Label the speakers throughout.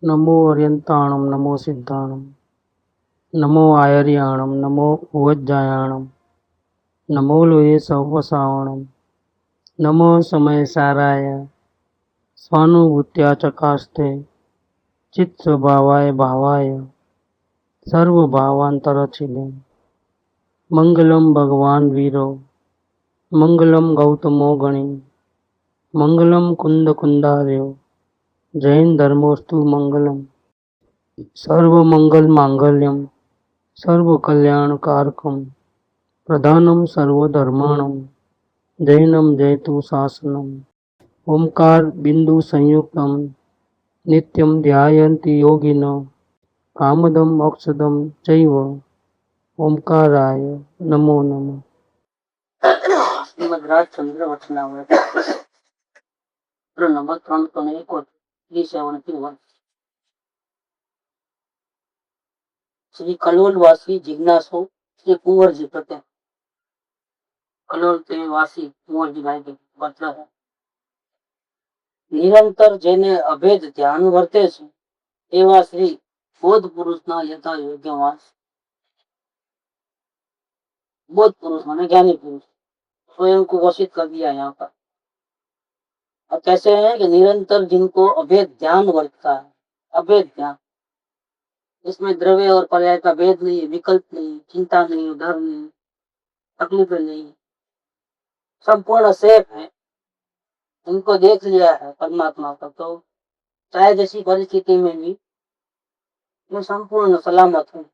Speaker 1: नमो अर्यन्ताणं नमो सिद्धाणं नमो आयर्याणं नमो उवज्जायाणं नमो लोये सवसावणं नमो समयसाराय स्वानुभूत्या चकास्ते चित्स्वभावाय भावाय सर्वभावान्तरचिले मंगलम भगवान वीरो मंगलम गौतमो गणी मंगलम कुंद कुंदार्यो जैन धर्मोस्तु मंगलम सर्वमंगल मांगल्यम सर्वकल्याणकारकम प्रधानम सर्वधर्माणम जैनम जयतु शासनम ओंकार बिंदु संयुक्तम नित्यम ध्यायन्ति योगिनो कामदम मोक्षदम चैव ओंकाराय नमो नमः। श्रीमद् राजचंद्र वचनामृत नंबर 371 श्री कलोल वासी जिज्ञासु श्री कुंवर जी प्रत्यय कलोल के वासी कुंवर जी भाई के पत्र है। निरंतर जेने अभेद ध्यान वर्ते છે એવા શ્રી બોધ પુરુષના યથા યોગ્યવાન बोध पुरुष माने ज्ञानी पुरुष स्वयं को घोषित कर दिया यहाँ पर। और कैसे है कि निरंतर जिनको अभेद ध्यान वर्तता है, अभेद ध्यान, इसमें द्रव्य और पर्याय का भेद नहीं, विकल्प नहीं, चिंता नहीं, डर नहीं, तकलीफें नहीं, संपूर्ण सेफ है। उनको देख लिया है परमात्मा का, तो चाहे जैसी परिस्थिति में भी मैं संपूर्ण सलामत हूँ।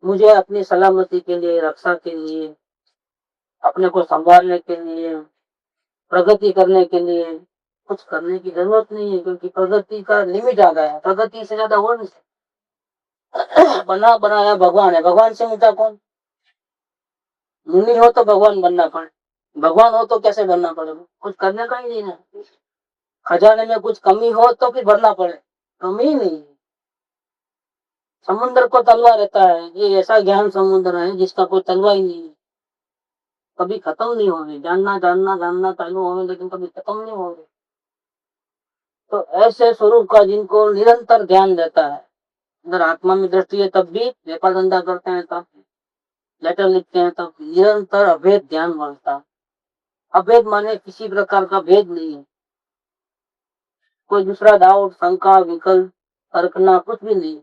Speaker 1: मुझे अपनी सलामती के लिए, रक्षा के लिए, अपने को संभालने के लिए, प्रगति करने के लिए कुछ करने की जरूरत नहीं है, क्योंकि प्रगति का लिमिट आ गया है। प्रगति से ज्यादा हो नहीं सकता। बना बनाया भगवान है, भगवान से ऊंचा कौन? मुनि हो तो भगवान बनना पड़े, भगवान हो तो कैसे बनना पड़ेगा? कुछ करने का ही नहीं है। खजाने में कुछ कमी हो तो फिर भरना पड़े, कमी नहीं। समुद्र को तलवा रहता है, ये ऐसा ज्ञान समुद्र है जिसका कोई तलवा ही नहीं है, कभी खत्म नहीं होंगे। जानना जानना जानना चालू होंगे लेकिन कभी खत्म नहीं होंगे। तो ऐसे स्वरूप का जिनको निरंतर ध्यान देता है, अगर आत्मा में दृष्टि है तब भी, व्यापार धंधा करते हैं तब, लेटर लिखते हैं तब, निरंतर अभेद ध्यान बढ़ता। अभेद माने किसी प्रकार का भेद नहीं है, कोई दूसरा डाउट, शंका, विकल्प, तर्कना कुछ भी नहीं।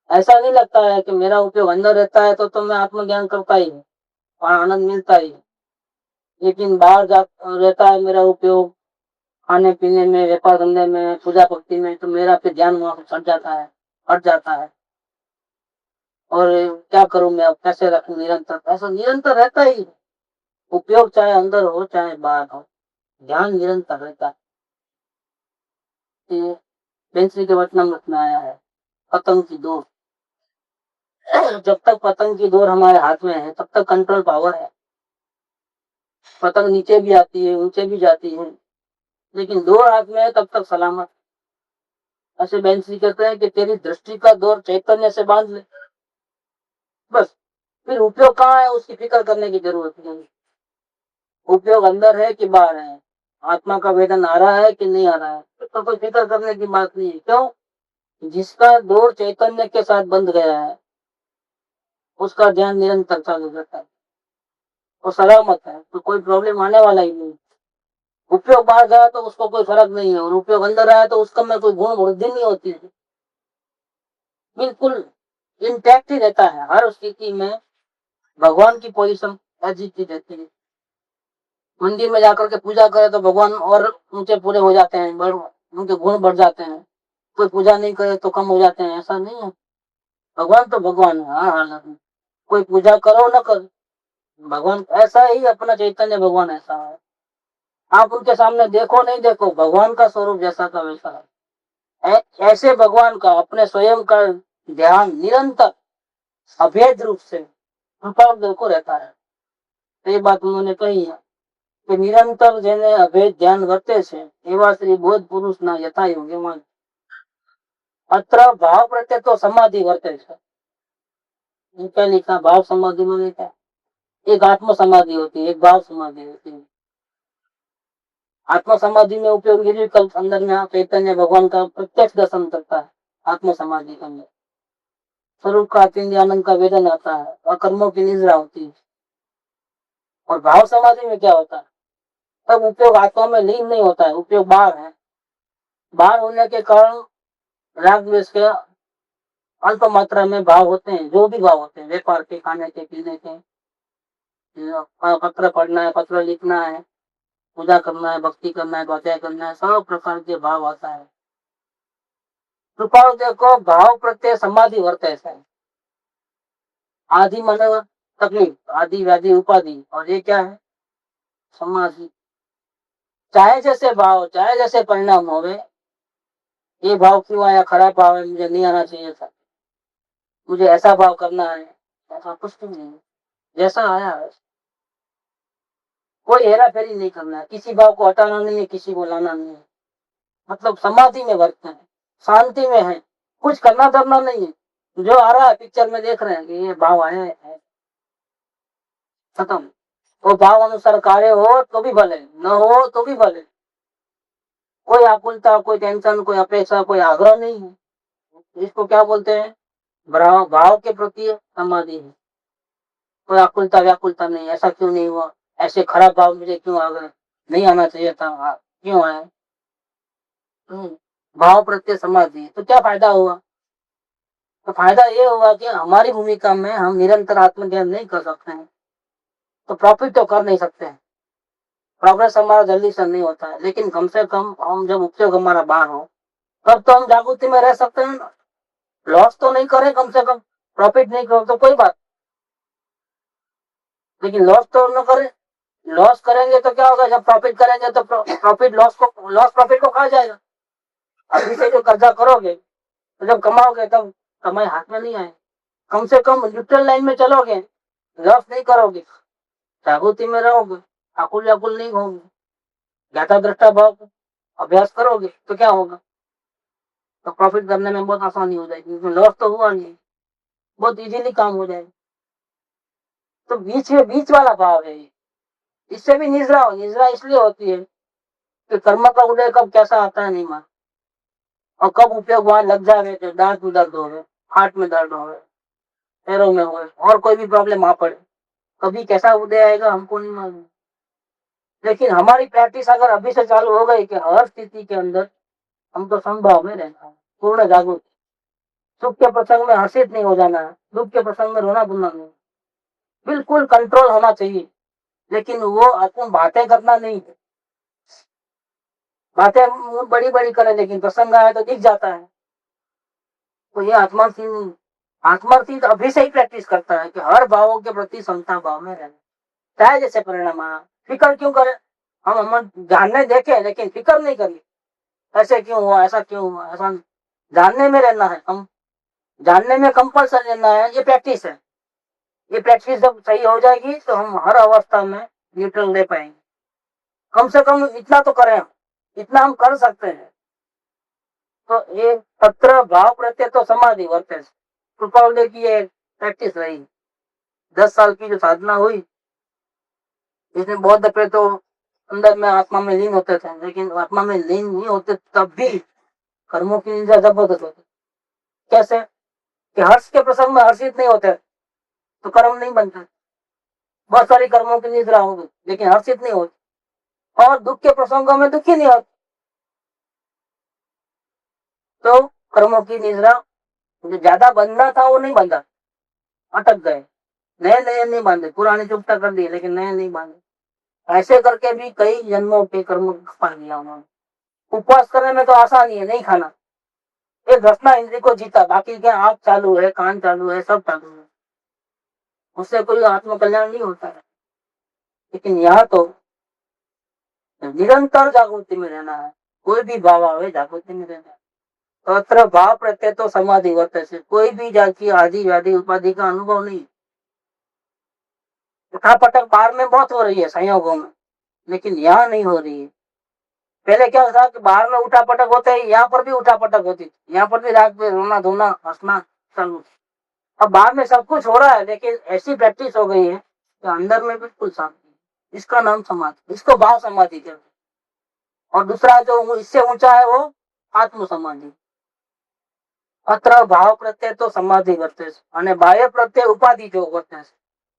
Speaker 1: ऐसा नहीं लगता है कि मेरा उपयोग अंदर रहता है तो मैं आत्मज्ञान करता ही हूँ और आनंद मिलता ही है, लेकिन बाहर जा रहता है मेरा उपयोग खाने पीने में, व्यापार धंधे में, पूजा भक्ति में, तो मेरा फिर ध्यान वहां हट जाता है, हट जाता है। और क्या करूं मैं, अब कैसे रखूं निरंतर? ऐसा निरंतर रहता ही, उपयोग चाहे अंदर हो चाहे बाहर हो, ध्यान निरंतर रहता है। बेंसरी के वचनामृत में आया है, पतंग की डोर। जब तक पतंग की डोर हमारे हाथ में है तब तक कंट्रोल पावर है। पतंग नीचे भी आती है, ऊंचे भी जाती है, लेकिन डोर हाथ में है तब तक सलामत। ऐसे बेंसरी कहते हैं कि तेरी दृष्टि का डोर चैतन्य से बांध ले, बस फिर उपयोग कहाँ है उसकी फिक्र करने की जरूरत नहीं। उपयोग अंदर है कि बाहर है, आत्मा का वेदन आ रहा है कि नहीं आ रहा है, तो कोई फिक्र करने की बात नहीं है। क्यों? जिसका डोर चैतन्य के साथ बंध गया है उसका ध्यान निरंतर चालू रहता है, वो सलामत है, तो कोई प्रॉब्लम आने वाला ही नहीं। उपयोग बाहर गया तो उसको कोई फर्क नहीं है, और उपयोग अंदर आया तो उसका में कोई गुण वृद्धि नहीं होती है, बिल्कुल इंटैक्ट ही रहता है। हर स्थिति में भगवान की पोजीशन एजिटी रहती है। मंदिर में जाकर के पूजा करे तो भगवान और ऊंचे पूरे हो जाते हैं, उनके गुण बढ़ जाते हैं। कोई पूजा नहीं करे तो कम हो जाते हैं, ऐसा नहीं है। भगवान तो भगवान है हर हालत में, कोई पूजा करो न करो, भगवान ऐसा ही, अपना चैतन्य भगवान ऐसा है। आप उनके सामने देखो नहीं देखो, भगवान का स्वरूप जैसा का वैसा है। ऐसे भगवान का अपने स्वयं का ध्यान निरंतर अभेद रूप से कृपा को रहता है। तो ये बात उन्होंने कही है कि निरंतर जेने अभेद ध्यान वर्ते છે એવા શ્રી બોધ પુરુષના યથા યોગ્યમાં अत्र भाव प्रत्यय तो समाधि वर्ते છે। क्या लिखा? भाव समाधि में लिखा, एक आत्म समाधि होती है, एक भाव समाधि होती है। आत्म समाधि में उपयोग निर्विकल्प अंदर में चैतन्य भगवान का प्रत्यक्ष दर्शन करता है। आत्म समाधि के अंदर स्वरूप का अतीन्द्रिय आनंद का वेदन आता है और कर्मों की निद्रा होती है। और भाव समाधि में क्या होता है, तब उपयोग आत्मा में लीन नहीं होता है, उपयोग बाहर है। बाहर होने के कारण राग द्वेष के अल्प मात्रा में भाव होते हैं, जो भी भाव होते हैं, व्यापार के, खाने के, पीने के, पत्र पढ़ना है, पत्र लिखना है, पूजा करना है, भक्ति करना है, स्वाध्याय करना है, सब प्रकार के भाव आता है। कृपा देखो भाव प्रत्यय समाधि वर्ते है। आदि मानव तकलीफ, आदि व्याधि उपाधि, और ये क्या है, समाधि। चाहे जैसे भाव, चाहे जैसे परिणाम होवे, ये भाव क्यों आया, खराब भाव है, मुझे नहीं आना चाहिए था, मुझे ऐसा भाव करना है, ऐसा कुछ भी नहीं है। जैसा आया है, कोई हेरा फेरी नहीं करना है, किसी भाव को हटाना नहीं है, किसी को लाना नहीं है। मतलब समाधि में वर्तन है, शांति में है, कुछ करना धरना नहीं है। जो आ रहा है पिक्चर में देख रहे हैं कि ये भाव आया है, खत्म। वो भाव अनुसार कार्य हो तो भी भले, न हो तो भी भले। कोई आकुलता, कोई टेंशन, कोई अपेक्षा, कोई आग्रह नहीं है। इसको क्या बोलते हैं, भाव के प्रति समाधि है। कोई आकुलता व्याकुलता नहीं, ऐसा क्यों नहीं हुआ, ऐसे खराब भाव मुझे क्यों आ गए, नहीं आना चाहिए था, क्यों आया। भाव प्रत्यय समाधि, तो क्या फायदा हुआ, तो फायदा ये हुआ कि हमारी भूमिका में हम निरंतर आत्मज्ञान नहीं कर सकते हैं, तो प्रॉफिट तो कर नहीं सकते हैं, प्रोग्रेस हमारा जल्दी से नहीं होता है, लेकिन कम से कम हम जब उपयोग हमारा बाहर हो तब तो हम जागृति में रह सकते हैं ना। लॉस तो नहीं करें, कम से कम प्रॉफिट नहीं करो तो कोई बात, लेकिन लॉस तो न करें। लॉस करेंगे तो क्या होगा, जब प्रॉफिट करेंगे तो प्रॉफिट लॉस प्रॉफिट को खा जाएगा। अभी से जो कर्जा करोगे तो जब कमाओगे तब कमाई हाथ में नहीं आए। कम से कम न्यूट्रल लाइन में चलोगे, लॉस नहीं करोगे, जागृति में रहोगे, आकुल व्याकुल नहीं होगे, ज्ञाता दृष्टा भाव अभ्यास करोगे तो क्या होगा, तो प्रॉफिट करने में बहुत आसानी हो जाएगी, क्योंकि लॉस तो हुआ नहीं, बहुत इजीली काम हो जाएगा। तो बीच में बीच वाला भाव है, इससे भी निद्रा हो, निद्रा इसलिए होती है कि कर्म का उदय कब कैसा आता है नहीं मान, और कब उपयोग वहां लग जाए, तो दांत में दर्द हो, हाथ में दर्द हो, पैरों में हो, और कोई भी प्रॉब्लम आ पड़े, कभी कैसा उदय आएगा हमको नहीं मालूम। लेकिन हमारी प्रैक्टिस अगर अभी से चालू हो गई कि हर स्थिति के अंदर हम तो संभाव में रहना है, पूर्ण जागरूक, सुख के प्रसंग में हर्षित नहीं हो जाना है, दुख के प्रसंग में रोना धोना नहीं, बिल्कुल कंट्रोल होना चाहिए। लेकिन वो आपको बातें करना नहीं है, बातें बड़ी बड़ी करें, लेकिन प्रसंग आए तो दिख जाता है। तो ये आत्मार्थी तो अभी से ही प्रैक्टिस करता है कि हर भावों के प्रति समता भाव में रहना, चाहे जैसे परिणाम आया, फिक्र क्यों करे। हम जानने देखे लेकिन फिक्र नहीं करिए, ऐसे क्यों हुआ, ऐसा क्यों हुआ, ऐसा जानने में रहना है, हम जानने में कंपल्सरी रहना है, ये प्रैक्टिस है। ये प्रैक्टिस जब सही हो जाएगी तो हम हर अवस्था में न्यूट्रल ले पाएंगे। कम से कम इतना तो करें, इतना हम कर सकते हैं। तो ये तत्र भाव प्रत्यय तो समाधि वर्ते, कृपाल की ये प्रैक्टिस रही। 10 साल की जो साधना हुई, इसमें बहुत दफे तो अंदर में आत्मा में लीन होते थे, लेकिन आत्मा में लीन नहीं होते तब भी कर्मों की निंदा जबरदस्त होती। कैसे कि हर्ष के प्रसंग में हर्षित नहीं होते तो कर्म नहीं बनते, बहुत सारी कर्मों की निद्रा होगी लेकिन हर्षित नहीं होती, और दुख के प्रसंगों में दुखी नहीं होती तो कर्मों की निद्रा, जो ज्यादा बंधना था वो नहीं बंधा, अटक गए, नए नए नहीं बांधे, पुराने चुपता कर दिए लेकिन नए नहीं बांधे। ऐसे करके भी कई जन्मों के कर्म पा लिया उन्होंने। उपवास करने में तो आसानी है, नहीं खाना, एक रसना इंद्री को जीता, बाकी क्या आंख चालू है, कान चालू है, सब चालू है, उससे कोई आत्म कल्याण नहीं होता है। लेकिन यहाँ तो निरंतर जागृति में रहना है, कोई भी भाव आवे जागृति में रहना है। अत्र भाव प्रत्यय तो समाधि वर्त से कोई भी जाति आदि व्याधि उपाधि का अनुभव नहीं। उठा पटक बाहर में बहुत हो रही है संयोगों में, लेकिन यहाँ नहीं हो रही है। पहले क्या था कि बाहर में उठा पटक होते है, यहाँ पर भी उठा पटक होती थी, यहाँ पर भी रात में रोना धोना हंसना चालू। अब बाहर में सब कुछ हो रहा है, लेकिन ऐसी प्रैक्टिस हो गई है कि अंदर में बिल्कुल शांति। इसका नाम समाधि, इसको भाव समाधि कहते हैं। और दूसरा जो इससे ऊंचा है वो आत्म समाधि। अत्र भाव प्रत्यय तो समाधि करते हैं, बाह्य प्रत्यय उपाधि जो करते हैं।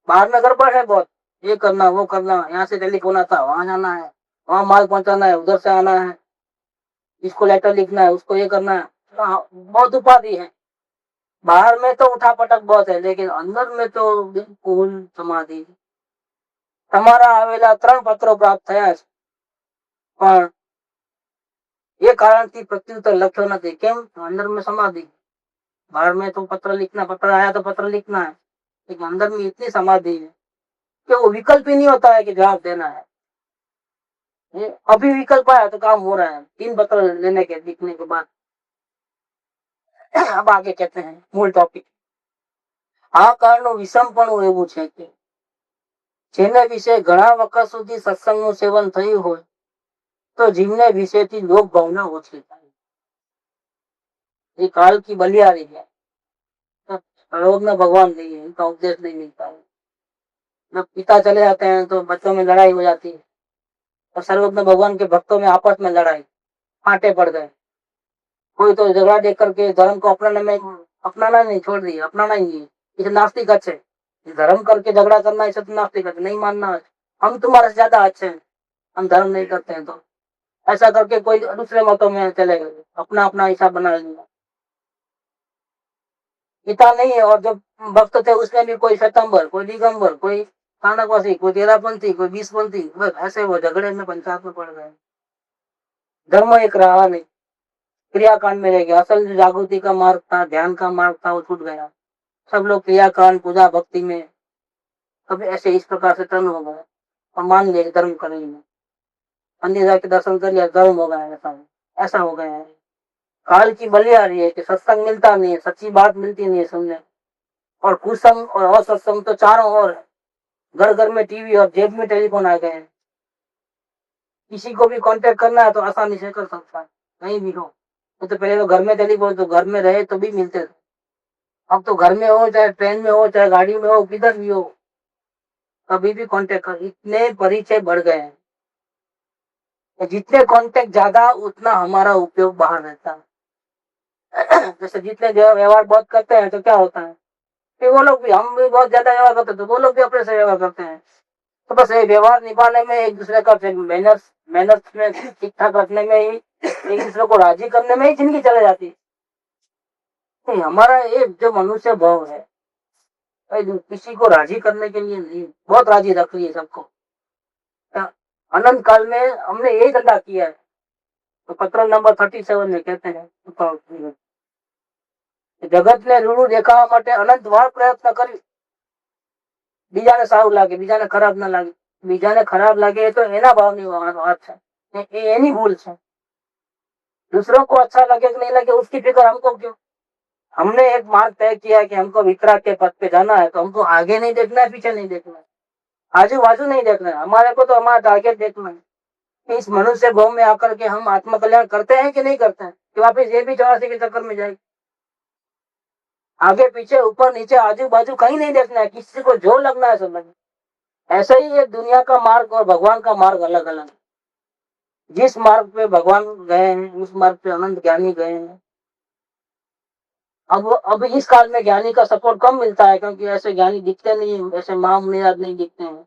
Speaker 1: बाहर में गड़बड़ है बहुत, ये करना वो करना, यहाँ से टेलीफोन आता वहां जाना है, वहां माल पहुंचाना है, उधर से आना है, इसको लेटर लिखना है, उसको ये करना है, बहुत उपाधि है। बाहर में तो उठापटक बहुत है, लेकिन अंदर में तो बिल्कुल समाधि। તમારા આવેલા 3 પત્રો પ્રાપ્ત થયા છે, પણ ये कारण थी प्रत्युत्तर लख्यो नहीं। केम? अंदर में समाधि। बाहर में तो पत्र लिखना, पत्र आया तो पत्र लिखना है, लेकिन अंदर में इतनी समाधि है कि वो विकल्प ही नहीं होता है कि जवाब देना है। अभी विकल्प आया तो काम हो रहा है, 3 पत्र लेने के लिखने के बाद। अब आगे कहते हैं मूल टॉपिक। आ कारण विषमपणું એવું છે કે જેને વિશે ઘણા વખત સુધી સત્સંગનું સેવન થયું હોય तो जीवने विषय थी लोक भावना ओછી થાય। ये काल की बलियारी है। रोग में भगवान नहीं है, इनका उपदेश नहीं मिलता है। जब पिता चले जाते हैं तो बच्चों में लड़ाई हो जाती है, और सर्वज्ञ भगवान के भक्तों में आपस में लड़ाई, आटे पड़ गए। कोई तो झगड़ा देख करके धर्म को अपनाना नहीं छोड़ दिया, अपनाना ही नहीं। इसे नास्तिक अच्छे, धर्म करके झगड़ा करना इसे तो नास्तिक अच्छे, नहीं मानना हम तुम्हारे से ज्यादा अच्छे हैं, हम धर्म नहीं करते हैं, तो ऐसा करके कोई दूसरे मतों में चले गए, अपना अपना हिसाब बना लिया। पिता नहीं है, और जो भक्त थे उसमें भी कोई श्वेतंबर, कोई दिगंबर, कोई कानकवासी, कोई तेरापंथी, कोई 20पंथी, बस ऐसे वो झगड़े में पंचायत में पड़ गए। धर्म एक रहा नहीं, क्रियाकांड में रह गया। असल जागृति का मार्ग था, ध्यान का मार्ग था, वो छूट गया। सब लोग क्रियाकांड, पूजा, भक्ति में कभी ऐसे इस प्रकार से टर्न हो गए और मान लिया धर्म करेंगे, मंदिर जाके दर्शन कर लिया, धर्म हो गया। ऐसा हो गया है। काल की बलियारी है कि सत्संग मिलता नहीं है, सच्ची बात मिलती नहीं है सुनने, और कुसंग और असत्संग तो चारों ओर है। घर घर में टीवी और जेब में टेलीफोन आ गए हैं। किसी को भी कांटेक्ट करना है तो आसानी से कर सकता है, कहीं भी हो। तो पहले तो घर में टेलीफोन, तो घर में रहे तो भी मिलते थे। अब तो घर में हो, चाहे ट्रेन में हो, चाहे गाड़ी में हो, किधर भी हो, कभी भी कांटेक्ट कर। इतने परिचय बढ़ गए हैं, जितने कांटेक्ट ज्यादा उतना हमारा उपयोग बाहर रहता है। जैसे जितने व्यवहार बहुत करते हैं तो क्या होता है कि वो लोग भी, हम भी बहुत ज्यादा व्यवहार करते हैं तो वो लोग भी अपने से व्यवहार करते हैं। तो बस ये व्यवहार निभाने में, एक दूसरे का मेहनत मेहनत में ठीक ठाक रखने में ही, एक दूसरे को राजी करने में ही जिंदगी चले जाती है। हमारा ये जो मनुष्य भाव है, किसी को राजी करने के लिए नहीं, बहुत राजी रख रही है सबको। अनंत काल में हमने यही धंधा किया है। तो पत्र नंबर 37 में कहते हैं, जगत ने रूढ़ देखावा માટે અનંત વાર પ્રયત્ન કર્યું। બીજાને સારું લાગે, બીજાને ખરાબ ના લાગે, બીજાને ખરાબ લાગે તો એના ભાવની વાત છે, એની ભૂલ છે। दूसरों को अच्छा लगे कि नहीं लगे उसकी फिक्र हमको क्यों? हमने एक मार्ग तय किया कि हमको वितराग के पद पे जाना है, तो हमको आगे नहीं देखना है, पीछे नहीं देखना है, आजू बाजू नहीं देखना है। हमारे को तो हमारा टारगेट देखना है। इस मनुष्य भाव में आकर के हम आत्म कल्याण करते हैं कि नहीं करते हैं, कि वापिस ये भी 84 के चक्कर में जाएगी। आगे पीछे, ऊपर नीचे, आजू बाजू कहीं नहीं देखना है, किसी को जो लगना है सब लगे। ऐसा ही ये दुनिया का मार्ग और भगवान का मार्ग अलग अलग। जिस मार्ग पे भगवान गए हैं, उस मार्ग पे अनंत ज्ञानी गए हैं। अब इस काल में ज्ञानी का सपोर्ट कम मिलता है, क्योंकि ऐसे ज्ञानी दिखते नहीं, ऐसे महामुनिराज नहीं दिखते हैं,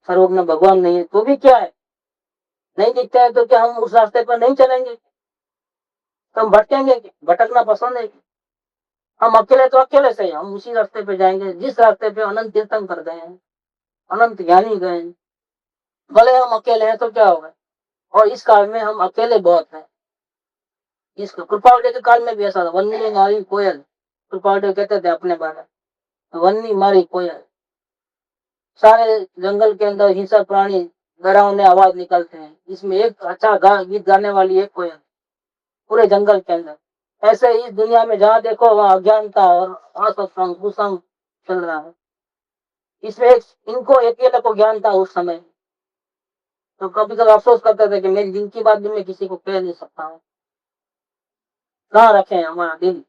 Speaker 1: सर्वज्ञ भगवान नहीं है, तो भी क्या है, नहीं दिखते हैं तो क्या हम उस रास्ते पर नहीं चलेंगे? तो हम भटकेंगे, भटकना पसंद है। हम अकेले तो अकेले से हम उसी रास्ते पे जाएंगे जिस रास्ते पे अनंत तीर्थंकर गए हैं, अनंत ज्ञानी गए हैं। भले हम अकेले हैं तो क्या होगा, और इस काल में हम अकेले बहुत हैं। इस कृपावटे के काल में भी ऐसा था। वन्नी मारी कोयल, कृपावटे कहते थे अपने बारे, वन्नी मारी कोयल। सारे जंगल के अंदर हिंसक प्राणी डरावने आवाज निकलते हैं, इसमें एक अच्छा गीत गाने वाली एक कोयल पूरे जंगल के अंदर। ऐसे इस दुनिया में जहाँ देखो वहाँ अज्ञानता और असत्संग, कुसंग चल रहा है। इसमें इनको अकेले को ज्ञान था उस समय, तो कभी कभी अफसोस करते थे कि मेरी दिल की बात भी मैं किसी को कह नहीं सकता हूँ। कहाँ रखे हमारा दिल,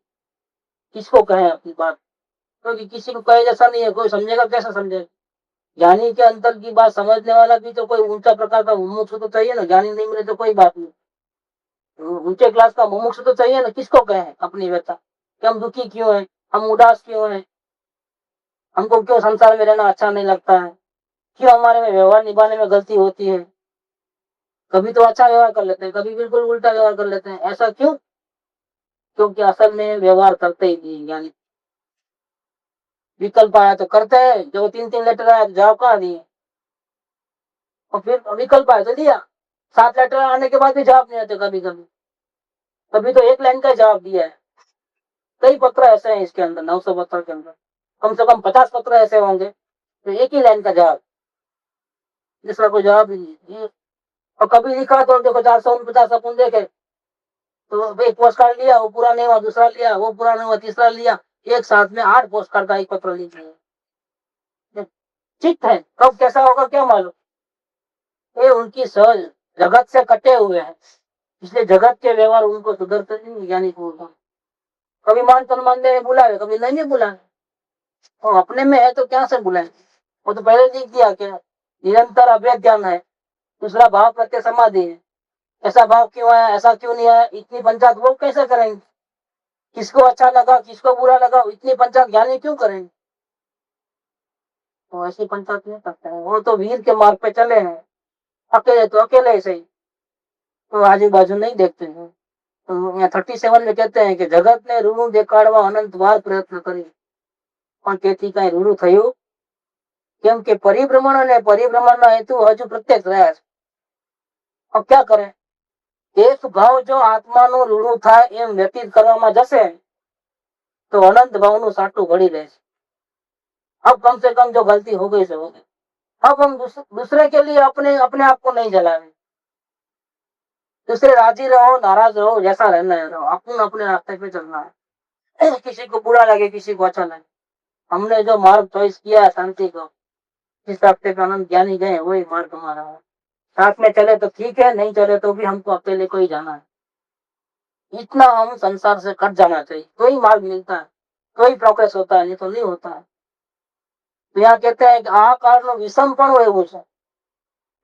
Speaker 1: किसको कहें अपनी बात, क्योंकि किसी को कहे जैसा नहीं है, कोई समझेगा कैसा समझेगा। ज्ञानी के अंतर की बात समझने वाला भी तो कोई ऊंचा प्रकार का मुमुक्षु तो चाहिए ना, ज्ञानी नहीं मिले तो कोई बात नहीं। ऊंचे क्लास का मुमुक्षु तो चाहिए ना, किसको कहें अपनी व्यथा कि हम दुखी क्यों हैं, हम उदास क्यों हैं, हमको क्यों संसार में रहना अच्छा नहीं लगता है, क्यों हमारे में व्यवहार निभाने में गलती होती है, कभी तो अच्छा व्यवहार कर लेते हैं, कभी बिल्कुल उल्टा व्यवहार कर लेते हैं, ऐसा क्यों? क्योंकि असल में व्यवहार करते ही नहीं, यानी विकल्प आया तो करते हैं, जो 3-3 लेटर आया तो जवाब कहाँ दिए, और फिर विकल्प आया तो दिया, 7 लेटर आने के बाद भी जवाब नहीं आते, कभी कभी कभी तो एक लाइन का जवाब दिया है। कई पत्र ऐसे हैं इसके अंदर, 900 पत्र के अंदर कम से कम 50 पत्र ऐसे होंगे तो एक ही लाइन का जवाब, दूसरा कोई जवाब ही नहीं। और कभी लिखा तो देखो 449 अपन देखे तो एक पोस्ट कार्ड लिया, वो पूरा नहीं हुआ, दूसरा लिया, वो पूरा नहीं हुआ, तीसरा लिया, एक साथ में 8 पोस्ट कार्ड का एक पत्र लिख लिया। चित्त है, कब कैसा होगा क्या मालूम। ये उनकी सहज जगत से कटे हुए हैं, इसलिए जगत के व्यवहार उनको सुधरते नहीं, ज्ञानी को कभी मान सम्मान दे बुलावे, कभी नहीं बुलावे, और अपने में है तो क्या से बुलाए। वो तो पहले लिख दिया क्या, निरंतर अभेद ज्ञान है, दूसरा भाव प्रत्यय समाधि है, ऐसा भाव क्यों आया, ऐसा क्यों नहीं आया, इतनी पंचायत वो कैसे करेंगे, किसको अच्छा लगा किसको बुरा लगा, इतनी पंचायत ज्ञानी क्यों करेंगे। तो ऐसी पंचायत नहीं करते हैं, वो तो वीर के मार्ग पे चले हैं, अकेले तो अकेले सही, तो आजू बाजू नहीं देखते हैं। तो यहाँ 37 में कहते हैं कि जगत ने ऋणु देखाड़वा अनंत बार प्रयत्न करी પણ તેથી કઈ ઋણું થયું કેમ કે પરિભ્રમણ અને પરિભ્રમણનો હેતુ હજુ પ્રત્યક્ષ રહ્યા છે। अब क्या करें, एक भाव जो आत्माનું ઋણું થાય એમ વ્યતીત કરવામાં જશે तो अनंत भावનું સાટું ઘડી રહેશે। अब कम से कम जो गलती हो गई से हो गई, अब हम दूसरे के लिए अपने अपने आप को नहीं जलाएं, दूसरे राजी रहो नाराज रहो जैसा रहना है रहो, अपन अपने रास्ते पे चलना है। किसी को बुरा लगे किसी को अच्छा लगे, हमने जो मार्ग चॉइस किया है शांति को, जिस रास्ते पे आनंद ज्ञानी गए वही मार्ग हमारा है। साथ में चले तो ठीक है, नहीं चले तो भी हमको अकेले को ही जाना है। इतना हम संसार से कट जाना चाहिए तो ही मार्ग मिलता है, तो ही प्रोग्रेस होता है, नहीं तो नहीं होता है। तो यहाँ कहते हैं कि आ काल नो विषम पण એવું છે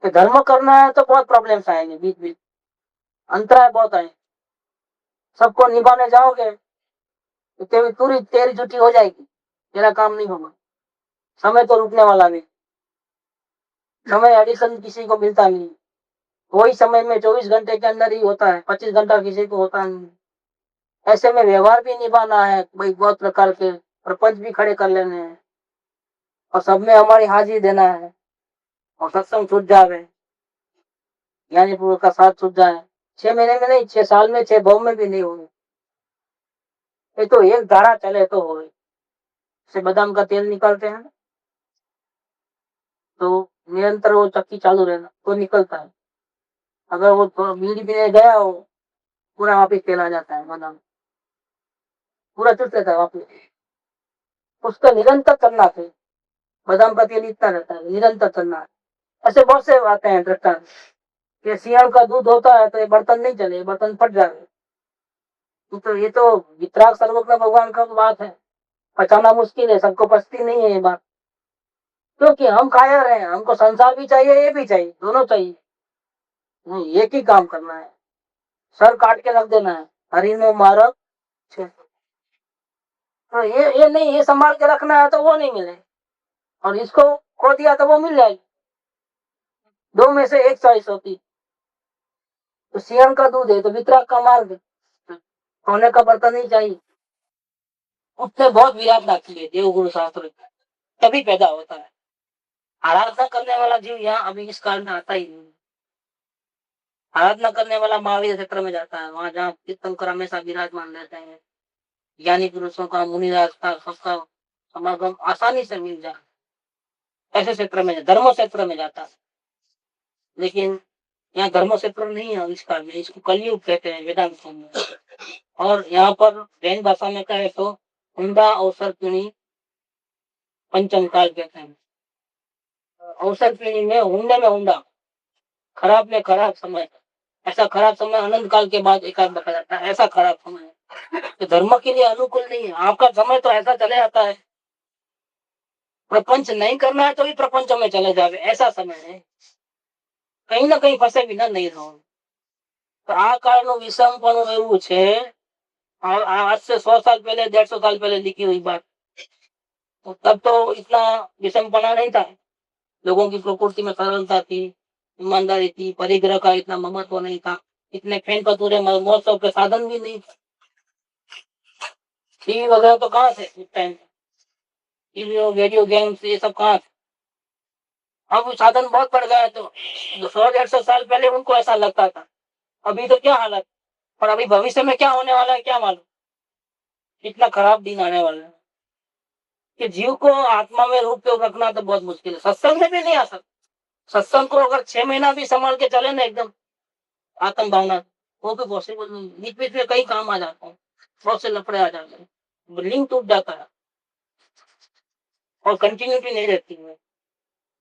Speaker 1: कि धर्म करना है तो बहुत प्रॉब्लम्स आएंगे, बीच बीच अंतराय बहुत आएंगे, सबको निभाने जाओगे तो तेरी छुट्टी हो जाएगी, तेरा काम नहीं होगा। समय तो रुकने वाला नहीं, समय एडिशन किसी को मिलता नहीं, वही समय में 24 घंटे के अंदर ही होता है, 25 घंटा किसी को होता नहीं। ऐसे में व्यवहार भी निभाना है, भाई बहुत प्रकार के प्रपंच भी खड़े कर लेने हैं, और सब में हमारी हाजिरी देना है, और सत्संग छूट जावे, ज्ञानी पुरुष का साथ छूट जाए, 6 महीने में नहीं, 6 साल में, 6 भाव में भी नहीं होगी। ये तो एक धारा चले तो हो, से बादाम का तेल निकालते हैं तो निरंतर वो चक्की चालू रहना तो निकलता है, अगर वो बीड़ी पीने गया हो पूरा वापिस तेल आ जाता है, बादाम पूरा चुट रहता है वापिस। उसका निरंतर करना चाहिए, बादाम का तेल इतना रहता है, निरंतर करना है। ऐसे बहुत से आते हैं दृष्टांत कि सियाल का दूध होता है तो ये बर्तन नहीं चले, बर्तन फट जाए। तो ये तो वितराग सर्वज्ञ भगवान का बात है, पचाना मुश्किल है, सबको पचती नहीं है ये बात, क्योंकि हम कायर हैं, हमको संसार भी चाहिए ये भी चाहिए, दोनों चाहिए, नहीं एक ही काम करना है, सर काट के रख देना है, हरि नो मार्ग छे। तो ये नहीं, ये संभाल के रखना है तो वो नहीं मिले, और इसको खो दिया तो वो मिल जाएगी, दो में से एक चॉइस होती। तो सियान का दूध है तो वितराग का मार्ग, सोने का बर्तन नहीं चाहिए। उससे बहुत विराट लाती है देवगुरु शास्त्र, तभी पैदा होता है। आराधना करने वाला जीव यहाँ अभी इस काल में आता ही नहीं। आराधना करने वाला महावीर क्षेत्र में जाता है, वहां जहाँ तीर्थंकर हमेशा विराजमान रहते हैं, ज्ञानी पुरुषों का मुनिराज का सबका समागम आसानी से मिल जाए, ऐसे क्षेत्र में धर्म क्षेत्र में जाता है। लेकिन यहाँ धर्म क्षेत्र नहीं है इस काल में, इसको कलयुग कहते हैं वेदांत में। और यहाँ पर जैन भाषा में कहे तो ऊंडा अवसर पीढ़ी पंचम काल कहते हैं। अवसर पीढ़ी में ऊंडे में ऊंडा, खराब में खराब समय, ऐसा खराब समय अनंत काल के बाद एकाध बता जाता है, ऐसा खराब समय है तो धर्म के लिए अनुकूल नहीं है। आपका समय तो ऐसा चले जाता है, प्रपंच नहीं करना है तो भी प्रपंच में चले जावे, ऐसा समय है, कहीं ना कहीं फंसे बिना नहीं रहो। તો આ કાળનું વિષમપણું એવું છે, आज से 100 साल पहले 150 साल पहले लिखी हुई बात, तो तब तो इतना विषमपना नहीं था। लोगों की प्रकृति में सरलता थी, ईमानदारी थी, परिग्रह का इतना महत्व नहीं था, इतने फैन फतूरे महोत्सव के साधन भी नहीं थे। टीवी वगैरह तो कहाँ थे उस टाइम, टीवी और वीडियो गेम्स ये सब कहाँ थे। अब साधन बहुत बढ़ गया, तो 100-150 साल पहले उनको ऐसा लगता था, अभी तो क्या हालत, और अभी भविष्य में क्या होने वाला है क्या मालूम, कितना खराब दिन आने वाला है कि जीव को आत्मा में रूप में रखना तो बहुत मुश्किल है। सत्संग में भी नहीं आ सकता। सत्संग को अगर 6 महीना भी संभाल के चले ना एकदम आत्म भावना, वो भी पॉसिबल नहीं। बीच बीच में कई काम आ जाते हैं, बहुत से लफड़े आ जाते हैं, लिंक टूट जाता है और कंटिन्यूटी नहीं रहती है।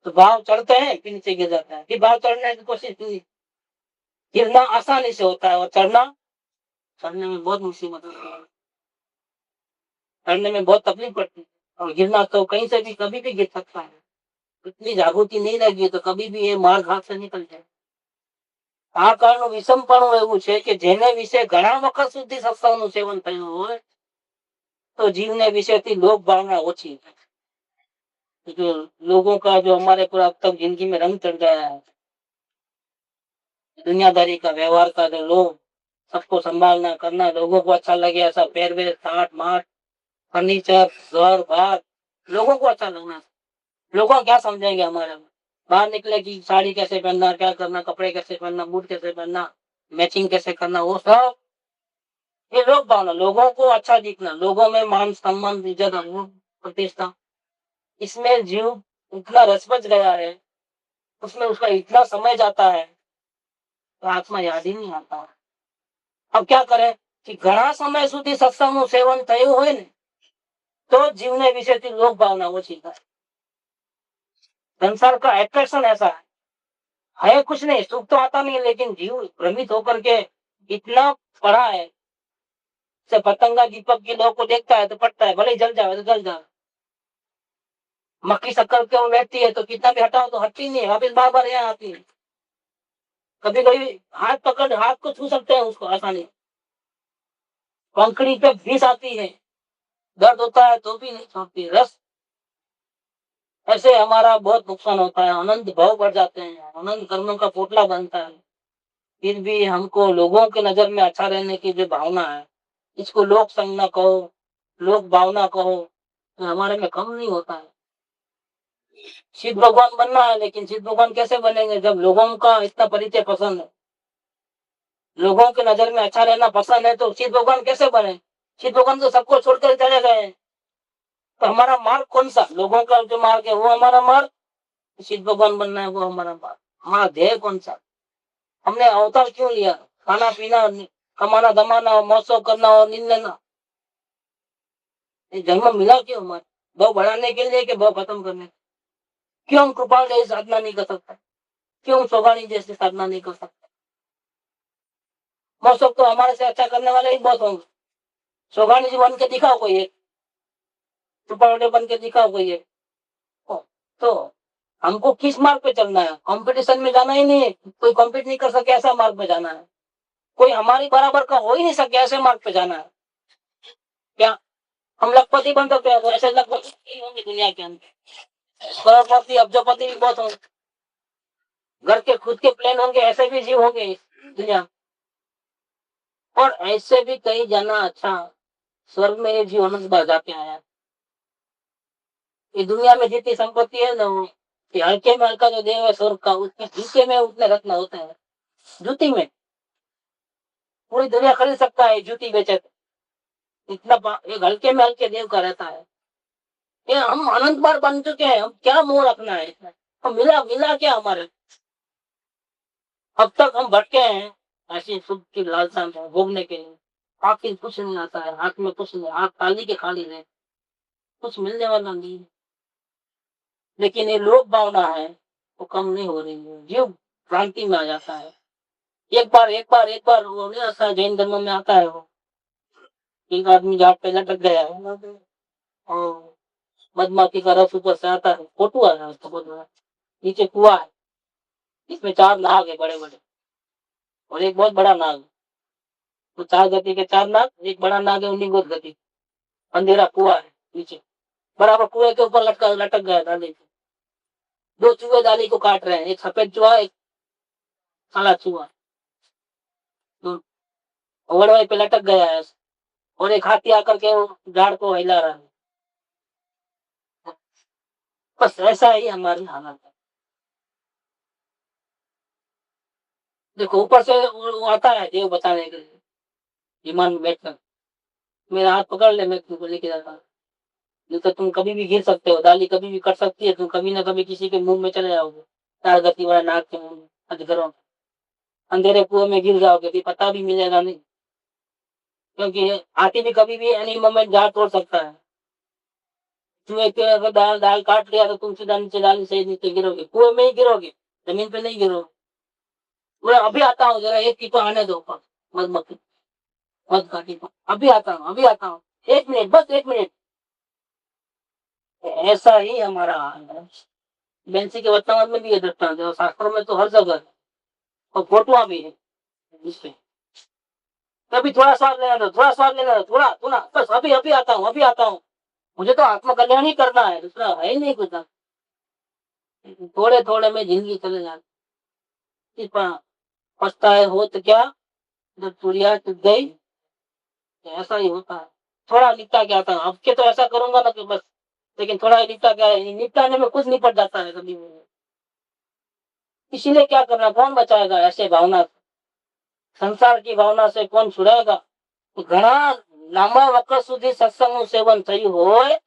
Speaker 1: तो भाव चढ़ते हैं फिर नीचे गिर जाता है, फिर भाव चढ़ने की कोशिश की, गिरना आसानी से होता है और चढ़ने में बहुत मुसीबत होती है, चढ़ने में बहुत तकलीफ पड़ती है, और गिरना तो कहीं से भी कभी भी गिर सकता है। इतनी जागृति नहीं लगी तो कभी भी ये मार्ग हाथ से निकल जाए। આ કાળનું વિષમપણું એવું છે કે જેને વિશે ઘણા વખત સુધી સત્સંગનું સેવન થયું હોય तो जीवने विषय थी लोक भावना ओछी है। जो लोगों का जो हमारे पूरा अब तक जिंदगी में रंग चढ़ गया है, दुनियादारी का व्यवहार का, जो लोग सबको संभालना करना, लोगों को अच्छा लगे ऐसा पैरवेश ठाट माट फर्नीचर घर बार, लोगों को अच्छा लगना। लोगों क्या समझेंगे हमारे में, बाहर निकले कि साड़ी कैसे पहनना, क्या करना, कपड़े कैसे पहनना, बूट कैसे पहनना, मैचिंग कैसे करना, वो सब ये लोग भावना, लोगों को अच्छा दिखना, लोगों में मान सम्मान इज्जत प्रतिष्ठा, इसमें जीव इतना रस बच गया है, उसमें उसका इतना समय जाता है तो आत्मा याद ही नहीं आता। अब क्या करें कि घना समय સુધી સત્સંગનું સેવન થયું હોય ને तो जीवने विषयથી लोक भावना ओછી થાય। संसार का एट्रैक्शन ऐसा है कुछ नहीं, सुख तो आता नहीं, लेकिन जीव भ्रमित होकर के इतना पड़ा है, से पतंगा दीपक की लौ को देखता है तो पड़ता है, भले ही जल जाए तो जल जाए। मक्खी शक्कर क्यों बैठती है तो कितना भी हटाओ तो हटती नहीं है, वापिस बार बार यहाँ आती है। कभी कभी हाथ पकड़ हाथ को छू सकते हैं उसको आसानी, पंखड़ी पे विष आती है, दर्द होता है तो भी नहीं छोड़ती रस। ऐसे हमारा बहुत नुकसान होता है, अनंत भाव बढ़ जाते हैं, अनंत कर्मों का पोटला बनता है। फिर भी हमको लोगों के नजर में अच्छा रहने की जो भावना है, इसको लोक संग न कहो, लोक भावना कहो, तो हमारे में कम नहीं होता है। शिव भगवान बनना है, लेकिन शिव भगवान कैसे बनेंगे जब लोगों का इतना परिचय पसंद है, लोगों के नजर में अच्छा रहना पसंद है, तो शिव भगवान कैसे बने। शिव भगवान तो सबको छोड़कर चले गए, तो हमारा मार्ग कौन सा, लोगों का जो मार्ग है वो हमारा मार्ग, शिव भगवान बनना है वो हमारा मार्ग, हमारा ध्येय कौन सा, हमने अवतार क्यों लिया, खाना पीना कमाना दमाना मौसम करना और नींद लेना, जन्म मिला क्यों हमारे, भाव बढ़ाने के लिए कि भाव खत्म करने। क्यों हम कृपाल जैसी साधना नहीं कर सकते, क्यों हम सौगानी जैसी साधना नहीं कर सकते। मौसम तो हमारे से अच्छा करने वाले ही बहुत होंगे, सौगानी जी बन के दिखाओ कोई एक, कृपाल बन के दिखाओ कोई एक। तो हमको किस मार्ग पे चलना है, कंपटीशन में जाना ही नहीं है, कोई कॉम्पीट नहीं कर सके ऐसा मार्ग पे जाना है, कोई हमारी बराबर का हो ही नहीं सके ऐसे मार्ग पे जाना है। क्या हम लखपति बन सकते हैं, तो ऐसे लखपति होंगे दुनिया के अंदर, करोड़पति अब्जोपति भी बहुत होंगे, घर के खुद के प्लेन होंगे, ऐसे भी जीव होंगे दुनिया। और ऐसे भी कई जना अच्छा स्वर्ग में ये जीव अनंत बार जाके आया। ये दुनिया में जितनी संपत्ति है ना, ये हल्के में हल्का जो देव है स्वर्ग का, उसके जूते में उतने रत्न होते हैं, जूती में पूरी दुनिया खरीद सकता है जूती बेचे, इतना एक हल्के में हल्के देव का रहता है। ये हम अनंत बार बन चुके हैं, हम क्या मोह रखना है इसमें, हम मिला मिला क्या हमारे, अब तक हम भटके हैं ऐसी सुख की लालसा में भोगने के लिए। आखिर कुछ नहीं आता है, हाथ में कुछ नहीं, हाथ खाली के खाली रहे, कुछ मिलने वाला नहीं है। लेकिन ये लोक भावना है वो कम नहीं हो रही है, जीव क्रांति में आ जाता है। एक बार वो नहीं आता है, जैन धर्म में आता है वो, एक आदमी झाड़ पे लटक गया है और मधुमक्खी का रस ऊपर से आता है, फोटो आ रहा है उसको, नीचे कुआ है, इसमें 4 नाग है बड़े बड़े, और एक बहुत बड़ा नाग। तो 4 गति के 4 नाग, एक बड़ा नाग है 19 गोद गति। अंधेरा कुआं है नीचे, बराबर कुएं के ऊपर लटका लटक गया डाली पे। 2 चूहे डाली को काट रहे हैं, एक सफेद चूहा, एक काला चूहा। तो वड़वाई पे लटक गया है और एक हाथी आकर के वो झाड़ को हिला रहा है। बस ऐसा ही हमारी हालत है। देखो ऊपर से वो आता है देव बचाने के लिए, विमान में बैठकर मेरा हाथ पकड़ ले, मैं तुमको लेके जाता हूँ। नहीं तो तुम कभी भी गिर सकते हो, डाली कभी भी कट सकती है, तुम कभी ना कभी किसी के मुंह में चले जाओगे, 4 गति वाला नाग के मुंह में, अजगरों के। अंधेरे कुएं में गिर जाओगे भी पता भी मिलेगा नहीं, क्योंकि हाथी भी कभी भी एनी मोमेंट झाड़ तोड़ सकता है। चूहे के अगर दाल दाल काट लिया तो तुम सीधा नीचे डाली से नीचे गिरोगे, कुएं में ही गिरोगे, जमीन पे नहीं गिरोगे। मैं अभी आता हूँ, जरा एक टीपा आने दो ऊपर, मत मत मत काटी, अभी आता हूँ, अभी आता हूँ, 1 मिनट, बस 1 मिनट। ऐसा ही हमारा हाल है। बेंसी के वर्तमान में भी ये दृष्टांत है, और शास्त्रों में तो हर जगह है, और फोटुआ भी है इसपे। कभी थोड़ा स्वाद लेना दो, थोड़ा स्वाद लेना दो, थोड़ा थोड़ा, बस अभी अभी आता हूँ, अभी आता हूँ। मुझे तो आत्म कल्याण ही करना है, दूसरा है ही नहीं कुछ। थोड़े थोड़े में जिंदगी चले जाती, पछताए हो तो क्या, जब तुरिया चुक गई। ऐसा ही होता है। थोड़ा निपटा के आता हूँ, अब के तो ऐसा करूंगा ना कि बस, लेकिन थोड़ा ही निपटा के, निपटाने में कुछ निपट जाता है कभी। इसीलिए क्या करना, कौन बचाएगा ऐसे भावना, संसार की भावना से कौन छुड़ाएगा। तो घना लांबा वक्त સુધી સત્સંગનું સેવન થયું હોય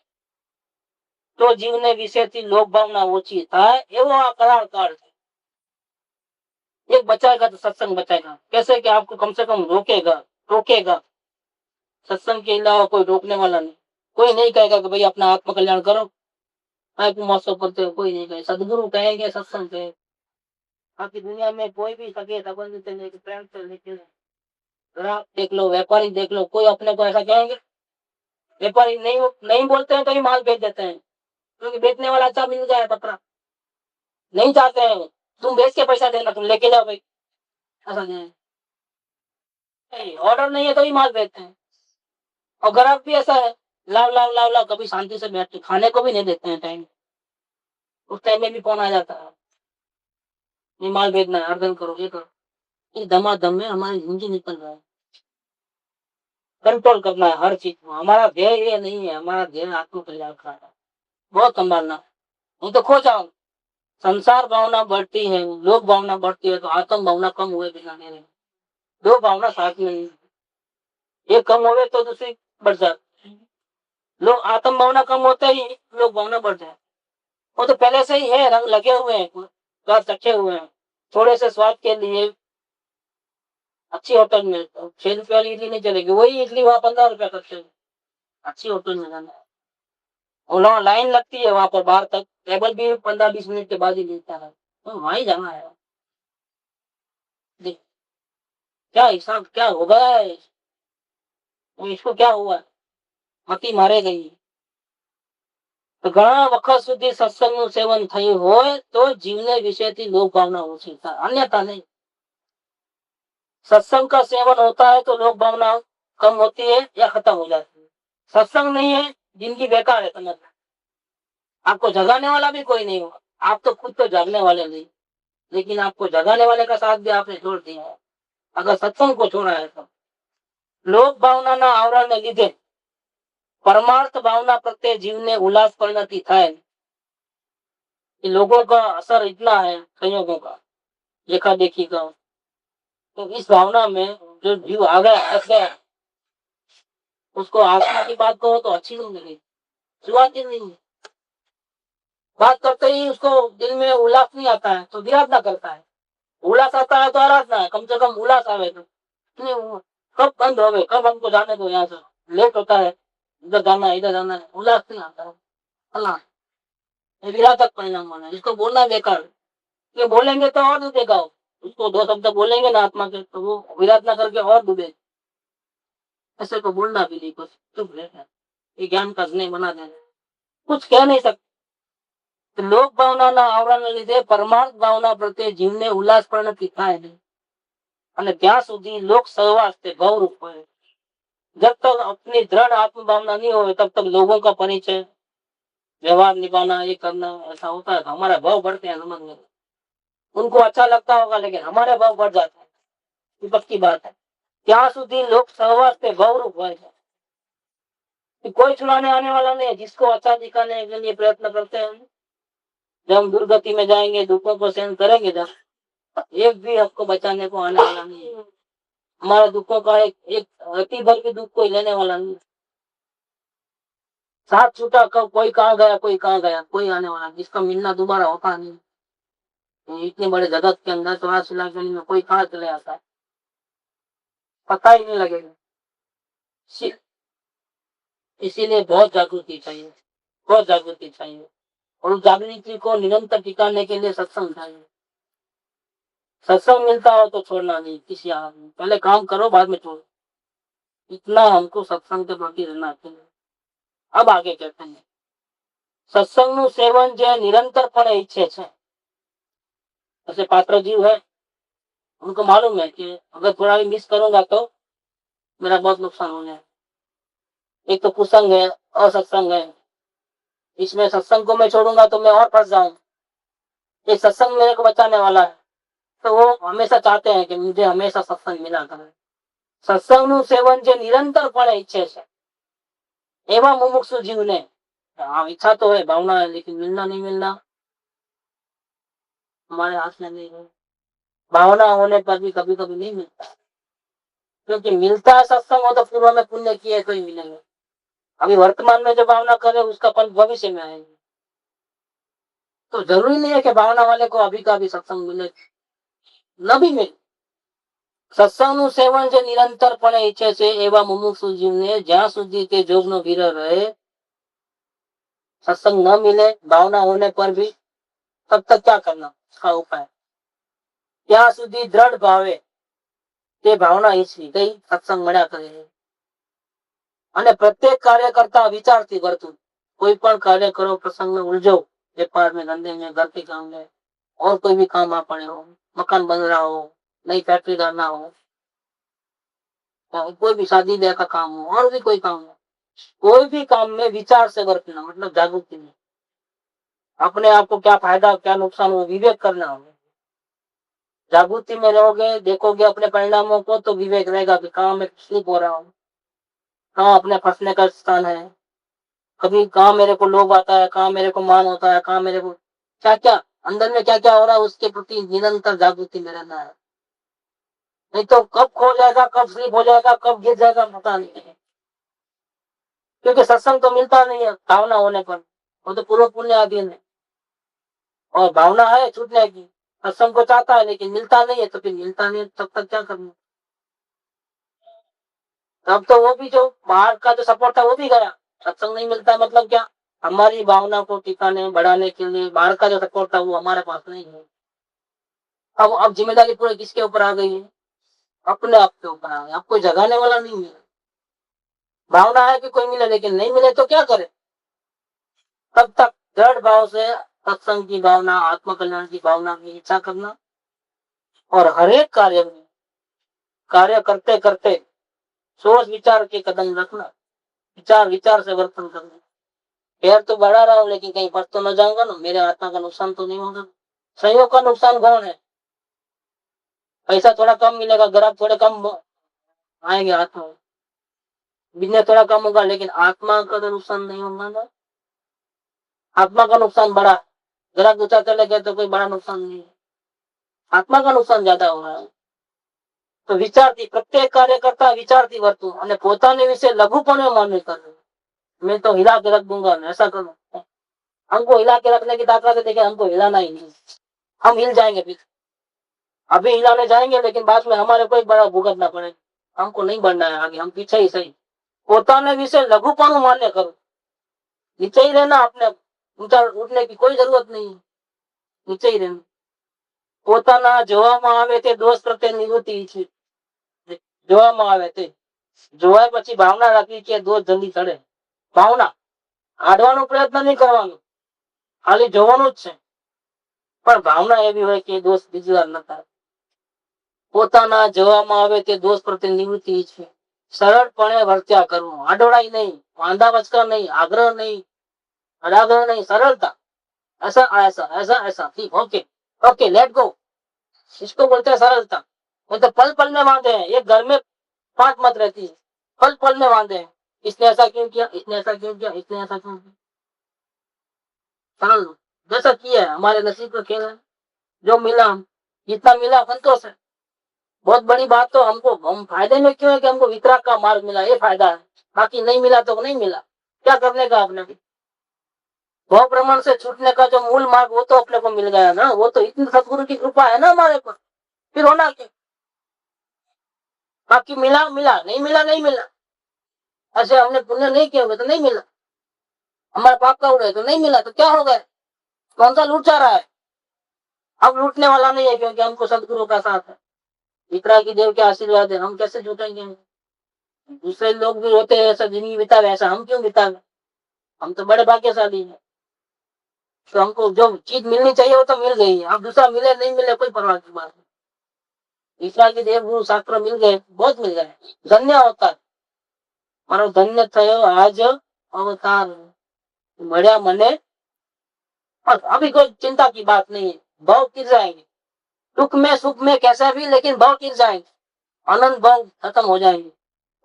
Speaker 1: तो जीवने विषयથી लोक भावना ओછી થાય, एवो आ करार काल है। एक बचाएगा तो सत्संग बचाएगा, कैसे कि आपको कम से कम रोकेगा, रोकेगा। सत्संग के अलावा कोई रोकने वाला नहीं, कोई नहीं कहेगा कि भाई अपना आत्म कल्याण करो, आप महोत्सव करते हो, कोई नहीं कहे, सदगुरु कहेंगे, सत्संग कहेंगे। बाकी दुनिया में कोई भी सके संबंध से लेके प्रेम से लेके, आप देख लो, व्यापारी देख लो, कोई अपने को ऐसा कहेंगे। व्यापारी नहीं नहीं बोलते हैं तो ही माल बेच देते हैं, क्योंकि बेचने वाला अच्छा मिल जाए पकड़ा। नहीं चाहते हैं तुम बेच के पैसा देना, तुम लेके जाओ भाई, ऐसा नहीं, ऑर्डर नहीं है तो ही माल बेचते हैं। और ग्राहक भी ऐसा है, लाओ लाओ लाओ लाओ, कभी शांति से बैठते, खाने को भी नहीं देते हैं टाइम। उस टाइम में भी फोन आ जाता है, ये माल बेचना है, अर्जन करो, ये करो। इस धमाधम में हमारी जिंदगी निकल रहा है। कंट्रोल करना है हर चीज को, हमारा ध्येय ये नहीं है, हमारा ध्येय आत्म कल्याण का है। बहुत संभालना, नहीं तो खो जाओ। संसार भावना बढ़ती है, लोक भावना बढ़ती है, तो आत्म भावना कम हुए बिना नहीं रहेगी। दो भावना साथ में नहीं, एक कम हुए तो दूसरी बढ़ जाती। लोग आत्म भावना कम होते ही लोक भावना बढ़ जाए। वो तो पहले से ही है, रंग लगे हुए हैं, स्वाद चखे हुए हैं। थोड़े से स्वाद के लिए अच्छी होटल में 6 रुपए वाली इडली नहीं चलेगी, वही इडली वहां 15 रुपया खर्चे, अच्छी होटल में जाना है। और वहाँ लाइन लगती है, वहां पर बाहर तक टेबल भी 15-20 मिनट के बाद ही मिलता है, तो वहां ही जाना है। देख, क्या हिसाब क्या हो गया है, तो इसको क्या हुआ, मती मारे गई। तो घણા વખત સુધી સત્સંગનું સેવન થયું હોય તો જીવને વિશેથી લોક ભાવના ઓછી થાય, अन्यथा नहीं। सत्संग का सेवन होता है तो लोक भावना कम होती है या खत्म हो जाती है। सत्संग नहीं है, जिंदगी बेकार है, समझ। आपको जगाने वाला भी कोई नहीं होगा, आप तो खुद तो जागने वाले नहीं, लेकिन आपको जगाने वाले का साथ भी आपने छोड़ दिया है, अगर सत्संग को छोड़ा है तो। लोक भावना ना आवरण ने લીધે परमार्थ भावना प्रत्यय जीवने उल्लास परिणति थाय। कि लोगों का असर इतना है, संयोगों का, देखा देखी का, तो इस भावना में जो जीव आ गया, फंस गया, उसको आत्मा की बात कहो तो अच्छी नहीं लगी, शुरुआत ही नहीं। बात करते ही उसको दिल में उल्लास नहीं आता है तो विराधना करता है, उल्लास आता है तो आराधना है, कम से कम उल्लास आवे तो। कब बंद हो गए, कब हमको जाने दो यहाँ से, लेट होता है, इधर जाना है, इधर जाना है, उल्लास नहीं आता है। अल्लाह, ये विराधक परिणाम माना, इसको बोलना बेकार। ये बोलेंगे तो और डूबेगा, उसको 2 शब्द बोलेंगे ना आत्मा के तो वो विराधना करके और डूबे। ऐसे को बोलना भी नहीं, कुछ चुप रहना, ये ज्ञान का स्नेह बना देना, कुछ कह नहीं सकते। तो लोक भावना ना आवरण લીધે परमार्थ भावना प्रत्यय जीवने उल्लास परिणति થાય नहीं। અને ત્યાં સુધી लोक सहवास से गौरूप है। जब तक अपनी दृढ़ आत्म भावना नहीं हो तब तक लोगों का परिचय व्यवहार निभाना ये करना ऐसा होता है तो हमारे भाव बढ़ते हैं समझ में। उनको अच्छा लगता होगा लेकिन हमारे भाव बढ़ जाते हैं, ये पक्की बात है। ત્યાં સુધી लोक सहवास से गौरूप है कि कोई छुड़ाने आने वाला नहीं है। जिसको अच्छा दिखाने के लिए प्रयत्न करते हैं, जब हम दुर्गति में जाएंगे दुखों को सहन करेंगे जब, एक भी आपको बचाने को आने वाला नहीं है। हमारे दुखों का एक अति भर के दुख कोई लेने वाला नहीं। साथ छूटा कब कोई कहाँ गया कोई कहाँ गया, कोई आने वाला जिसका मिलना दोबारा होता नहीं। इतने बड़े जगत के अंदर 84 लाख में कोई कहाँ चले आता है, पता ही नहीं लगेगा। इसीलिए बहुत जागृति चाहिए, बहुत जागृति चाहिए। और उस जागृति को निरंतर टिकाने के लिए सत्संग चाहिए। सत्संग मिलता हो तो छोड़ना नहीं किसी हाल में, पहले काम करो बाद में छोड़ो। इतना हमको सत्संग के प्रति रहना चाहिए। अब आगे कहते हैं सत्संग નું સેવન જે નિરંતરપણે ઈચ્છે છે, ऐसे पात्र जीव है उनको मालूम है कि अगर थोड़ा भी मिस करूंगा तो मेरा बहुत नुकसान होने है। एक तो कुसंग है, असत्संग है। इसमें सत्संग को मैं छोड़ूंगा तो मैं और फंस जाऊं। एक सत्संग मेरे को बचाने वाला है तो वो हमेशा चाहते हैं कि मुझे हमेशा सत्संग मिला करे। सत्संग નું સેવન જે નિરંતરપણે ઈચ્છે છે એવા મુમુક્ષુ જીવને, हाँ इच्छा तो है भावना है लेकिन मिलना नहीं मिलना हमारे हाथ में नहीं है। भावना होने पर भी कभी कभी नहीं मिलता, क्योंकि मिलता है सत्संग हो तो पूर्व में पुण्य किए तो ही मिलेंगे। अभी वर्तमान में जो भावना करे उसका फल भविष्य में आएगा। तो जरूरी नहीं है कि भावना वाले को अभी का भी सत्संग मिले, न भी मिले। સત્સંગનું સેવન જે નિરંતરપણે ઈચ્છે છે એવા મુમુક્ષુ જીવને જ્યાં સુધી તે જોગનો વિરહ રહે, सत्संग न मिले भावना होने पर भी तब तक क्या करना उसका उपाय, ત્યાં સુધી દ્રઢ ભાવે તે ભાવના ઈચ્છવી કઈ સત્સંગ મળ્યા કરે। અને પ્રત્યેક કાર્ય કરતા વિચારથી વર્તવું। कोई પણ कार्य करो प्रसंग में उलझो, व्यापार में धंधे में घर के काम में और कोई भी काम आ पड़े हो, मकान बन रहा हो, नई फैक्ट्री डालना हो, कोई भी शादी ब्याह का काम हो और भी कोई काम हो, कोई भी काम में विचार से बरतना मतलब जागृति में। अपने आप को क्या फायदा क्या नुकसान हो विवेक करना हो। जागृति में रहोगे देखोगे अपने परिणामों को तो विवेक रहेगा कि कहाँ मैं स्लिप हो रहा हूँ, कहाँ अपने फंसने का स्थान है, कभी कहाँ मेरे को लोभ आता है, कहाँ मेरे को मान होता है, कहाँ मेरे को क्या क्या अंदर में क्या क्या हो रहा है उसके प्रति निरंतर जागृति में रहना है। नहीं तो कब खो जाएगा कब स्लिप हो जाएगा कब गिर जाएगा पता नहीं है, क्योंकि सत्संग तो मिलता नहीं है भावना होने पर, वो तो पूर्व पुण्य अधीन है। और भावना है छूटने की, सत्संग को चाहता है लेकिन मिलता नहीं है तो फिर मिलता नहीं है तब तक क्या करना। तब तो वो भी जो बाहर का जो सपोर्ट था वो भी गया। सत्संग नहीं मिलता मतलब क्या, हमारी भावना को टिकाने बढ़ाने के लिए बाहर का जो सपोर्ट था वो हमारे पास नहीं है। अब जिम्मेदारी पूरी किसके ऊपर आ गई है, अपने आप के ऊपर आ गई। अब कोई जगाने वाला नहीं है। भावना है कि कोई मिले लेकिन नहीं मिले तो क्या करे। तब तक दृढ़ भाव से सत्संग की भावना आत्म कल्याण की भावना की इच्छा करना और हर एक कार्य में कार्य करते करते सोच विचार के कदम रखना, विचार विचार से वर्तन करना। पैर तो बढ़ा रहा हूँ लेकिन कहीं फंस तो न जाऊंगा ना, मेरे आत्मा का नुकसान तो नहीं होगा। संयोग का नुकसान कौन है, पैसा थोड़ा कम मिलेगा, ग्राहक थोड़े कम आएंगे, आत्मा बिजनेस थोड़ा कम होगा लेकिन आत्मा का तो नुकसान नहीं होगा ना। आत्मा का नुकसान बड़ा, ग्राहक ऊंचा चले गए तो कोई बड़ा नुकसान नहीं है, आत्मा का नुकसान ज्यादा हो रहा है। तो विचारથી प्रत्येक कार्य करता विचारથી વર્તવું અને પોતાને વિશે લઘુપણે માનવી કરવું। मैं तो हिला के रख दूंगा ऐसा करूं, हमको हिला के रखने की ताकत है लेकिन हमको हिलाना ही नहीं, हम हिल जाएंगे फिर। अभी हिलाने जाएंगे लेकिन बाद में हमारे को एक बड़ा भुगतना पड़ेगा, हमको नहीं बढ़ना है आगे, हम पीछे ही सही। પોતાને વિશે લઘુપણું માન્ય करो, नीचे ही रहना, अपने ऊंचा उठने की कोई जरूरत नहीं है, नीचे ही रहना। પોતાના જોવામાં આવે તે દોષ પ્રત્યે નિવૃત્તિ છે, જોવામાં આવે તે જોવાય પછી ભાવના રાખવી કે દોષ જલ્દી ચડે। ભાવના કાઢવાનો પ્રયત્ન નહીં કરવાનો, ખાલી જોવાનું જ છે, પણ ભાવના એવી હોય કે દોષ બીજી વાર ન થાય। પોતાના જવામાં આવે તે દોષ પ્રત્યે નિવૃત્તિ છે. સરળપણે વર્ત્યા કરવું, આડોળાઈ નહીં, વાંધા વચકા નહીં, આગ્રહ નહીં, अनाग्रह नहीं, सरलता। ऐसा ऐसा ऐसा ऐसा ठीक, ओके ओके, लेट गो। इसको बोलते हैं सरलता। वो तो पल पल में बांधे हैं, एक घर में 5 मत रहती है, पल पल में बांधे हैं। इसने ऐसा क्यों किया, इसने ऐसा क्यों किया, इसने ऐसा क्यों किया। सरल जैसा किया है, हमारे नसीब का खेल है। जो मिला, जितना मिला संतोष है। बहुत बड़ी बात तो हमको, हम फायदे में क्यों है कि हमको वितराग का मार्ग मिला, ये फायदा है। बाकी नहीं मिला तो नहीं मिला, क्या करने का आपने। भाव प्रमाण से छूटने का जो मूल मार्ग, वो तो अपने को मिल गया ना। वो तो इतनी सदगुरु की कृपा है ना हमारे पर, फिर होना क्या। बाकी मिला मिला, नहीं मिला नहीं मिला। ऐसे हमने पुण्य नहीं किया होगा तो नहीं मिला, हमारे पाप का उड़े तो नहीं मिला, तो क्या हो गया। कौन सा लूट जा रहा है। अब लूटने वाला नहीं है, क्योंकि हमको सदगुरु का साथ है, वितरा की देव के आशीर्वाद है। हम कैसे जुटेंगे। दूसरे लोग भी होते हैं ऐसा जिंदगी बितावे, ऐसा हम क्यों बितावे। हम तो बड़े भाग्यशाली हैं। तो हमको जो चीज मिलनी चाहिए वो तो मिल गई है। अब दूसरा मिले नहीं मिले कोई परवाह की बात नहीं। ईश्वर के देव गुरु शास्त्र मिल गए, बहुत मिल गए, धन्य होता है। मारो धन्य थयो आज अवतार, बढ़िया मने। बस अभी कोई चिंता की बात नहीं है, भाव गिर जाएंगे। दुख में सुख में कैसा भी, लेकिन भाव गिर जाएंगे, आनंद भाव खत्म हो जाएंगे।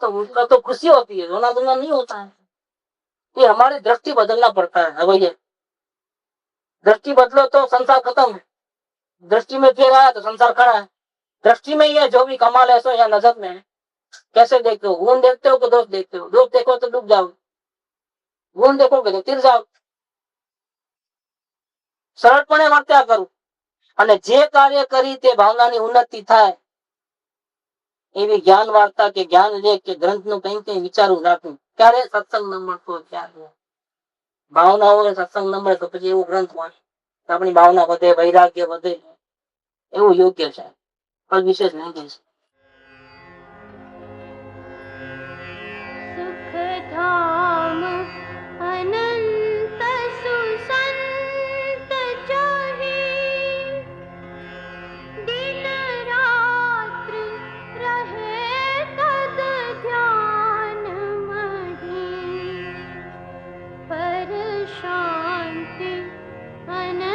Speaker 1: तो उनका तो खुशी होती है, रोना धोना नहीं होता है। ये हमारी दृष्टि बदलना पड़ता है। भैया दृष्टि बदलो तो संसार खत्म है, दृष्टि में फिर आया तो संसार खड़ा है। दृष्टि में ही है जो भी कमाल है, सो या नजर में है। कैसे देखते हो, गुण देखते हो कि दोष देखते हो। दोष देखो तो डूब जाओ, गुण देखोगे तो तिर जाओ। સરળપણે વર્ત્યા કરું અને જે કાર્ય કરી તે ભાવનાની ઉન્નતિ થાય એવી જ્ઞાન વાર્તા કે જ્ઞાન લેખ કે ગ્રંથનું કંઈ કંઈ વિચારું રાખું। ક્યારે સત્સંગ ન મળતો ત્યારે ભાવના હોય, સત્સંગ ન મળે તો પછી એવું ગ્રંથ વાંચ, આપણી ભાવના વધે, વૈરાગ્ય વધે, એવું યોગ્ય છે। પણ વિશેષ નહીં કહીશ।
Speaker 2: सुखधाम अनंत सुसंत चाहे, दिन रात्र रहे तद ध्यान मही, पर शांति अनंत